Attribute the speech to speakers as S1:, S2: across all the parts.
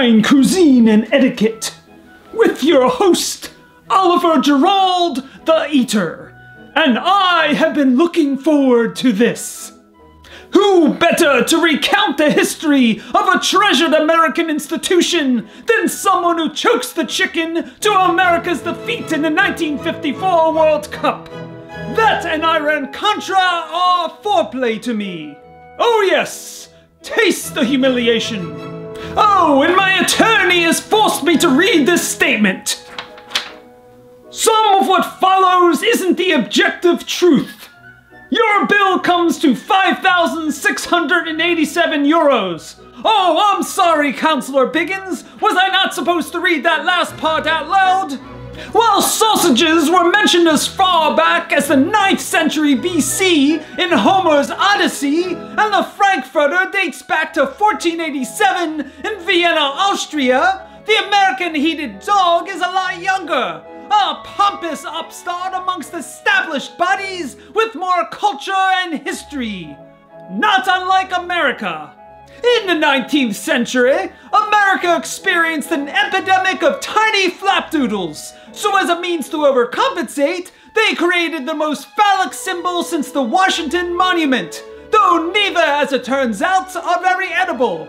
S1: Fine Cuisine and Etiquette with your host, Oliver Gerald the Eater, and I have been looking forward to this. Who better to recount the history of a treasured American institution than someone who chokes the chicken to America's defeat in the 1954 World Cup? That and Iran-Contra are foreplay to me. Oh yes, taste the humiliation. Oh, and my attorney has forced me to read this statement. Some of what follows isn't the objective truth. Your bill comes to 5,687 euros. Oh, I'm sorry, Counselor Biggins. Was I not supposed to read that last part out loud? Well, sausages were mentioned as far back as the 9th century BC in Homer's Odyssey, and the Frankfurter dates back to 1487 in Vienna, Austria. The American heated dog is a lot younger. A pompous upstart amongst established bodies with more culture and history. Not unlike America. In the 19th century, America experienced an epidemic of tiny flapdoodles. So as a means to overcompensate, they created the most phallic symbol since the Washington Monument, though neither, as it turns out, are very edible.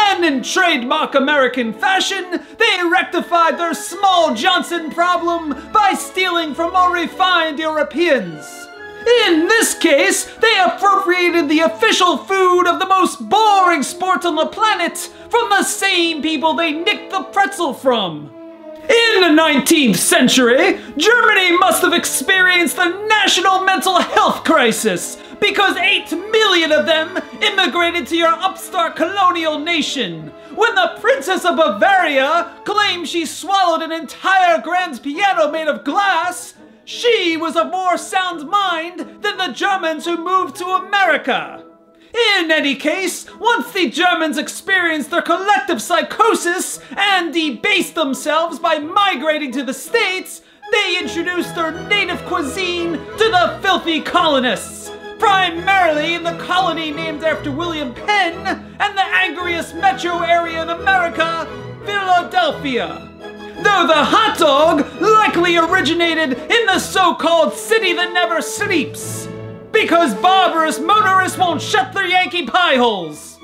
S1: And in trademark American fashion, they rectified their small Johnson problem by stealing from more refined Europeans. In this case, they appropriated the official food of the most boring sport on the planet from the same people they nicked the pretzel from. In the 19th century, Germany must have experienced a national mental health crisis because 8 million of them immigrated to your upstart colonial nation. When the Princess of Bavaria claimed she swallowed an entire grand piano made of glass, she was of more sound mind than the Germans who moved to America. In any case, once the Germans experienced their collective psychosis and debased themselves by migrating to the States, they introduced their native cuisine to the filthy colonists, primarily in the colony named after William Penn and the angriest metro area in America, Philadelphia. Though the hot dog likely originated in the so-called city that never sleeps, because barbarous motorists won't shut their Yankee pie holes.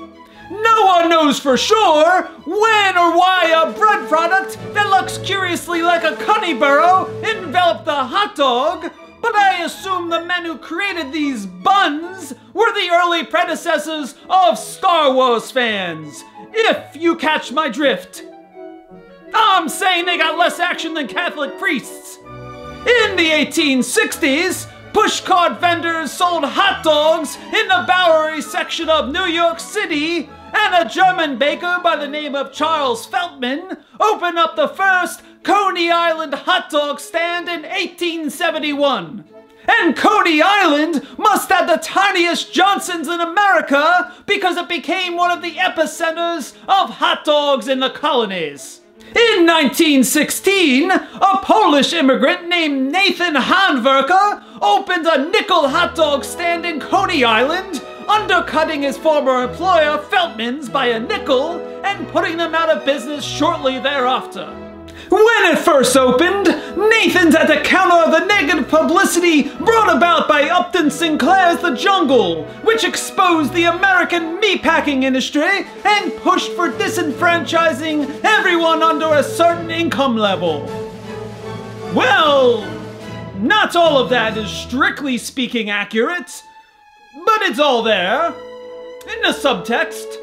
S1: No one knows for sure when or why a bread product that looks curiously like a cunny burrow enveloped the hot dog, but I assume the men who created these buns were the early predecessors of Star Wars fans, if you catch my drift. I'm saying they got less action than Catholic priests. In the 1860s, pushcart vendors sold hot dogs in the Bowery section of New York City, and a German baker by the name of Charles Feltman opened up the first Coney Island hot dog stand in 1871. And Coney Island must have the tiniest Johnsons in America because it became one of the epicenters of hot dogs in the colonies. In 1916, a Polish immigrant named Nathan Hanwerker opened a nickel hot dog stand in Coney Island, undercutting his former employer Feltman's by a nickel and putting them out of business shortly thereafter. When it first opened, Nathan's had to counter the negative publicity brought about by Upton Sinclair's The Jungle, which exposed the American meatpacking industry and pushed for disenfranchising everyone under a certain income level. Well, not all of that is strictly speaking accurate, but it's all there, in the subtext.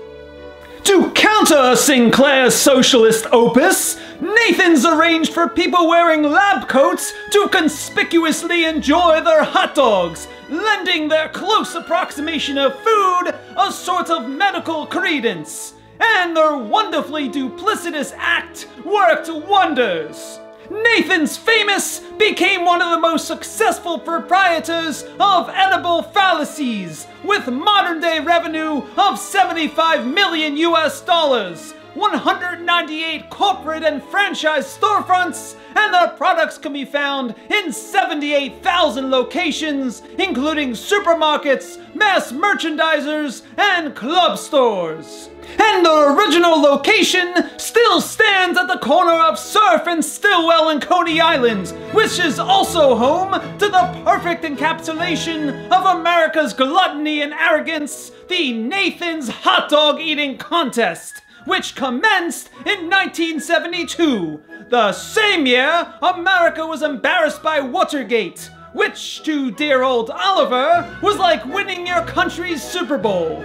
S1: To counter Sinclair's socialist opus, Nathan's arranged for people wearing lab coats to conspicuously enjoy their hot dogs, lending their close approximation of food a sort of medical credence. And their wonderfully duplicitous act worked wonders. Nathan's Famous became one of the most successful proprietors of edible fallacies, with modern-day revenue of $75 million US, 198 corporate and franchise storefronts, and their products can be found in 78,000 locations, including supermarkets, mass merchandisers, and club stores. And the original location still stands at the corner of Surf and Stillwell in Coney Island, which is also home to the perfect encapsulation of America's gluttony and arrogance, the Nathan's Hot Dog Eating Contest, which commenced in 1972, the same year America was embarrassed by Watergate, which to dear old Oliver was like winning your country's Super Bowl.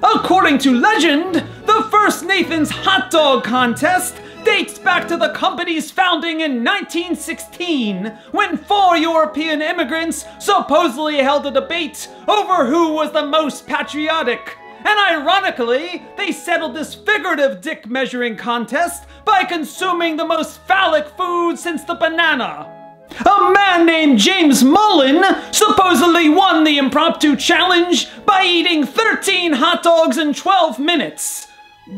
S1: According to legend, the first Nathan's Hot Dog Contest dates back to the company's founding in 1916, when 4 European immigrants supposedly held a debate over who was the most patriotic. And ironically, they settled this figurative dick measuring contest by consuming the most phallic food since the banana. A man named James Mullen supposedly won the impromptu challenge by eating 13 hot dogs in 12 minutes.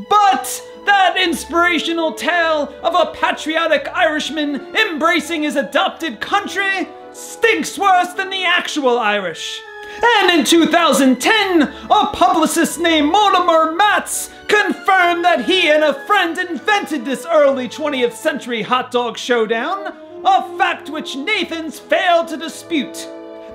S1: But that inspirational tale of a patriotic Irishman embracing his adopted country stinks worse than the actual Irish. And in 2010, a publicist named Mortimer Matz confirmed that he and a friend invented this early 20th century hot dog showdown, a fact which Nathan's failed to dispute.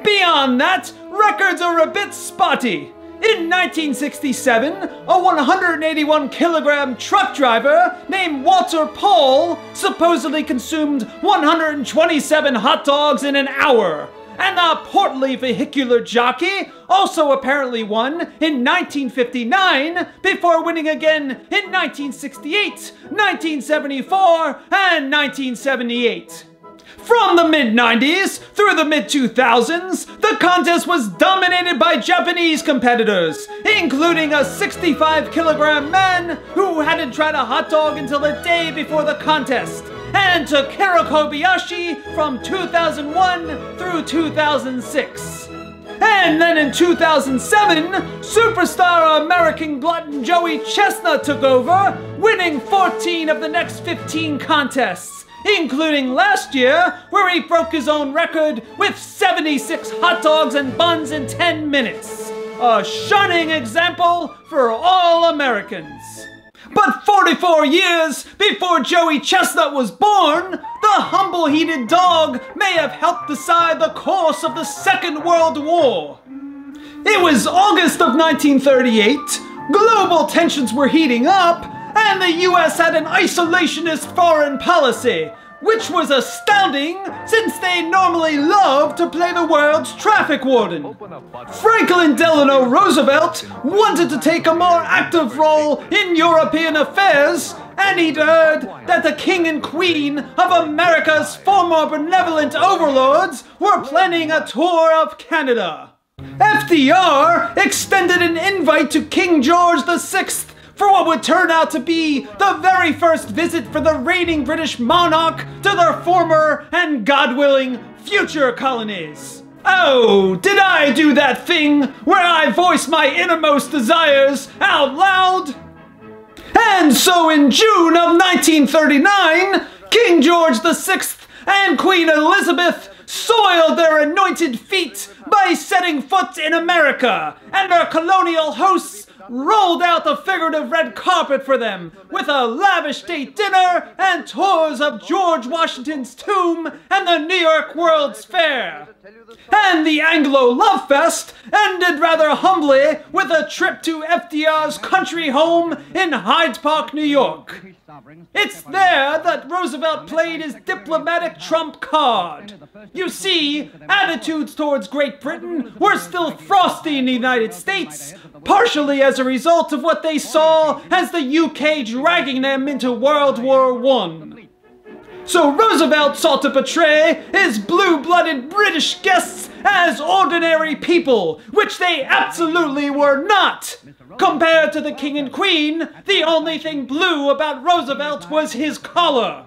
S1: Beyond that, records are a bit spotty. In 1967, a 181-kilogram truck driver named Walter Paul supposedly consumed 127 hot dogs in an hour. And a portly vehicular jockey also apparently won in 1959 before winning again in 1968, 1974, and 1978. From the mid-90s through the mid-2000s, the contest was dominated by Japanese competitors, including a 65-kilogram man who hadn't tried a hot dog until the day before the contest, and Takeru Kobayashi from 2001 through 2006. And then in 2007, superstar American glutton Joey Chestnut took over, winning 14 of the next 15 contests, including last year, where he broke his own record with 76 hot dogs and buns in 10 minutes. A shining example for all Americans. But 44 years before Joey Chestnut was born, the humble-heated dog may have helped decide the course of the Second World War. It was August of 1938, global tensions were heating up, and the US had an isolationist foreign policy, which was astounding since they normally love to play the world's traffic warden. Franklin Delano Roosevelt wanted to take a more active role in European affairs, and he'd heard that the King and Queen of America's former benevolent overlords were planning a tour of Canada. FDR extended an invite to King George VI for what would turn out to be the very first visit for the reigning British monarch to their former and, God willing, future colonies. Oh, did I do that thing where I voice my innermost desires out loud? And so in June of 1939, King George VI and Queen Elizabeth soiled their anointed feet by setting foot in America, and our colonial hosts rolled out the figurative red carpet for them with a lavish state dinner and tours of George Washington's tomb and the New York World's Fair. And the Anglo Love Fest ended rather humbly with a trip to FDR's country home in Hyde Park, New York. It's there that Roosevelt played his diplomatic trump card. You see, attitudes towards Great Britain were still frosty in the United States, partially as a result of what they saw as the UK dragging them into World War I. So Roosevelt sought to portray his blue-blooded British guests as ordinary people, which they absolutely were not. Compared to the King and Queen, the only thing blue about Roosevelt was his collar.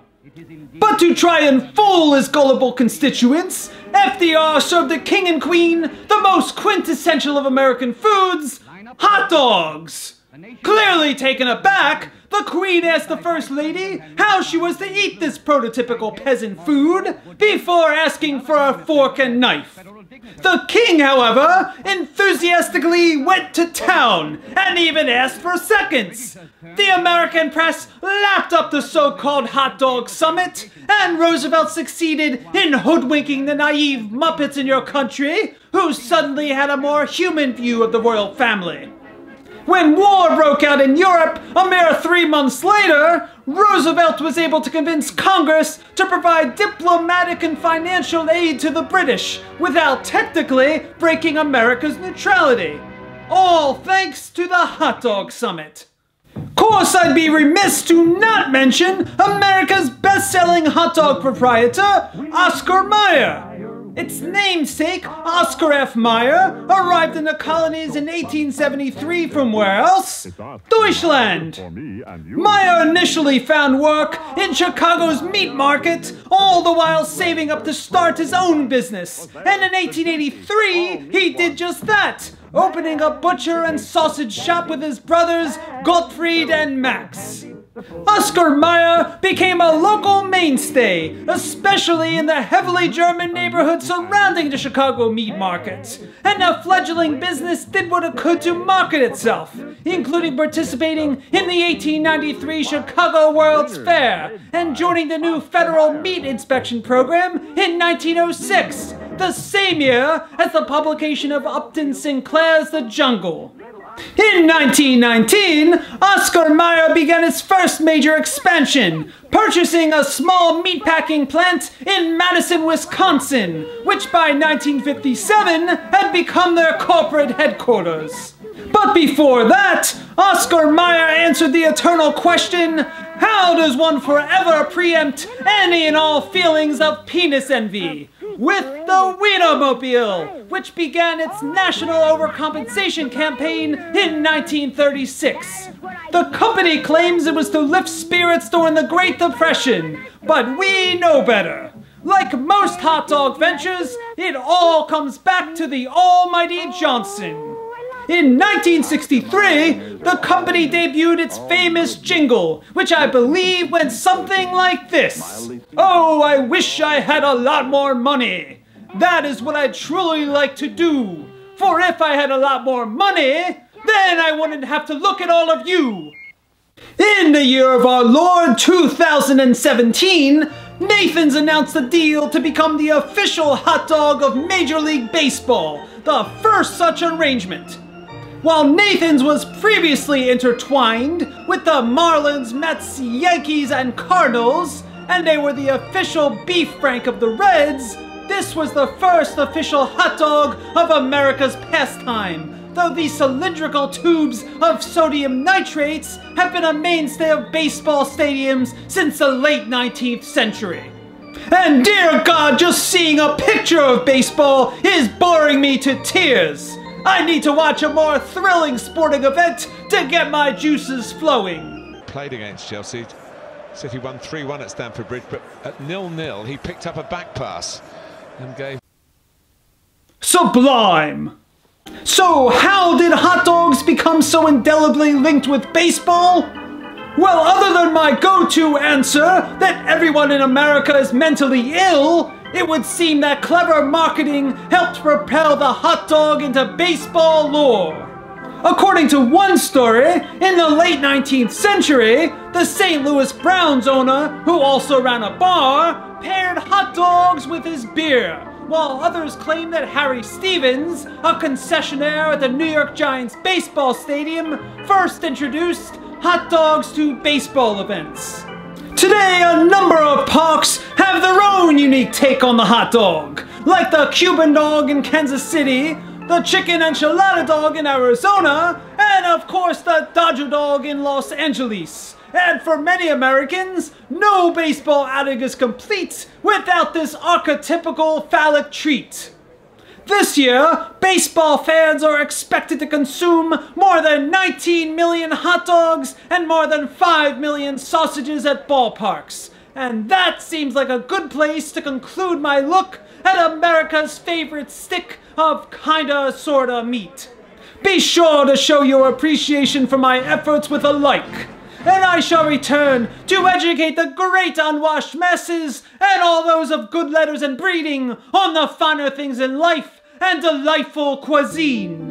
S1: But to try and fool his gullible constituents, FDR served the King and Queen the most quintessential of American foods, hot dogs. Clearly taken aback, the Queen asked the First Lady how she was to eat this prototypical peasant food before asking for a fork and knife. The King, however, enthusiastically went to town and even asked for seconds. The American press lapped up the so-called hot dog summit, and Roosevelt succeeded in hoodwinking the naive muppets in your country who suddenly had a more human view of the royal family. When war broke out in Europe a mere 3 months later, Roosevelt was able to convince Congress to provide diplomatic and financial aid to the British without technically breaking America's neutrality. All thanks to the hot dog summit. Of course, I'd be remiss to not mention America's best-selling hot dog proprietor, Oscar Mayer. Its namesake, Oscar F. Mayer, arrived in the colonies in 1873 from where else? Deutschland! Mayer initially found work in Chicago's meat market, all the while saving up to start his own business. And in 1883, he did just that, opening a butcher and sausage shop with his brothers Gottfried and Max. Oscar Mayer became a local mainstay, especially in the heavily German neighborhood surrounding the Chicago meat market. And the fledgling business did what it could to market itself, including participating in the 1893 Chicago World's Fair and joining the new federal meat inspection program in 1906, the same year as the publication of Upton Sinclair's The Jungle. In 1919, Oscar Mayer began its first major expansion, purchasing a small meatpacking plant in Madison, Wisconsin, which by 1957 had become their corporate headquarters. But before that, Oscar Mayer answered the eternal question, how does one forever preempt any and all feelings of penis envy? With the Wienermobile, which began its national overcompensation campaign in 1936. The company claims it was to lift spirits during the Great Depression, but we know better. Like most hot dog ventures, it all comes back to the almighty Johnson. In 1963, the company debuted its famous jingle, which I believe went something like this. Oh, I wish I had a lot more money. That is what I'd truly like to do. For if I had a lot more money, then I wouldn't have to look at all of you. In the year of our Lord 2017, Nathan's announced a deal to become the official hot dog of Major League Baseball, the first such arrangement. While Nathan's was previously intertwined with the Marlins, Mets, Yankees, and Cardinals, and they were the official beef frank of the Reds, this was the first official hot dog of America's pastime, though these cylindrical tubes of sodium nitrates have been a mainstay of baseball stadiums since the late 19th century. And dear God, just seeing a picture of baseball is boring me to tears. I need to watch a more thrilling sporting event to get my juices flowing.
S2: Played against Chelsea. City won 3-1 at Stamford Bridge, but at 0-0 he picked up a back pass and gave...
S1: Sublime! So how did hot dogs become so indelibly linked with baseball? Well, other than my go-to answer that everyone in America is mentally ill, it would seem that clever marketing helped propel the hot dog into baseball lore. According to one story, in the late 19th century, the St. Louis Browns owner, who also ran a bar, paired hot dogs with his beer, while others claim that Harry Stevens, a concessionaire at the New York Giants baseball stadium, first introduced hot dogs to baseball events. Today, a number of parks have their own unique take on the hot dog, like the Cuban dog in Kansas City, the chicken enchilada dog in Arizona, and of course the Dodger dog in Los Angeles. And for many Americans, no baseball outing is complete without this archetypical phallic treat. This year, baseball fans are expected to consume more than 19 million hot dogs and more than 5 million sausages at ballparks. And that seems like a good place to conclude my look at America's favorite stick of kinda sorta meat. Be sure to show your appreciation for my efforts with a like. and I shall return to educate the great unwashed masses and all those of good letters and breeding on the finer things in life and delightful cuisine.